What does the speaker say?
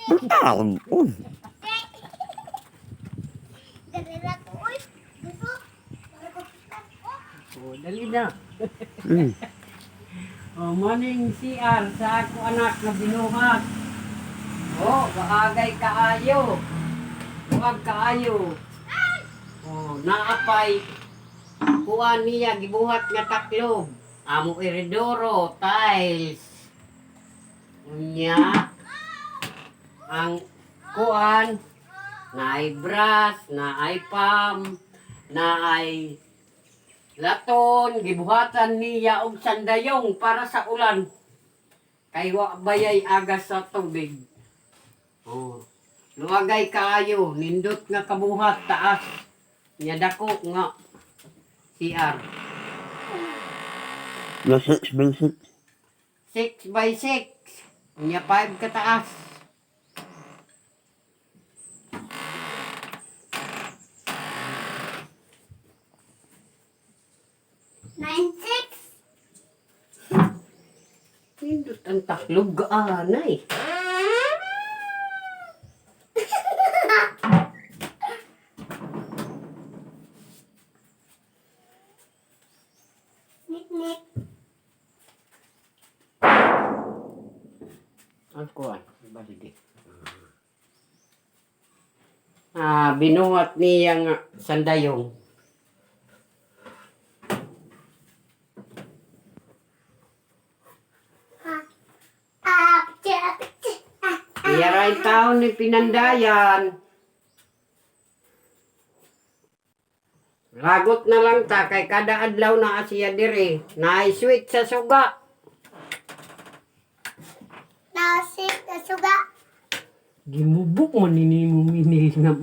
Taon. Oh, dali na. Mm. Oh, morning CR sa ako anak na binuhat. Oh, kaagay kaayo. Huwag kaayo. Oh, naapay. Kuan niya gibuhat nga taklob. Amo iridoro, tiles. Unya ang kuan naay brass, naay pam, naay laton, gibuhatan niya og sandayong para sa ulan. Kay wa bayay agas sa tubig. Oh. Luwagay kaayo, nindot nga kabuhat taas. Nya dako nga CR. Basic, basic. 6 by 6. Nya 5 kataas. Nindot ang taklob gaanay. Ang kuwan, balde. Binuhat niya nga sandayong. Iyaray taon ni Pinandayan. Lagot na lang ta kay kada adlaw na siya dire. Naay-sweet sa suga. Nasik na suga. Gimubok man ni mo minis nga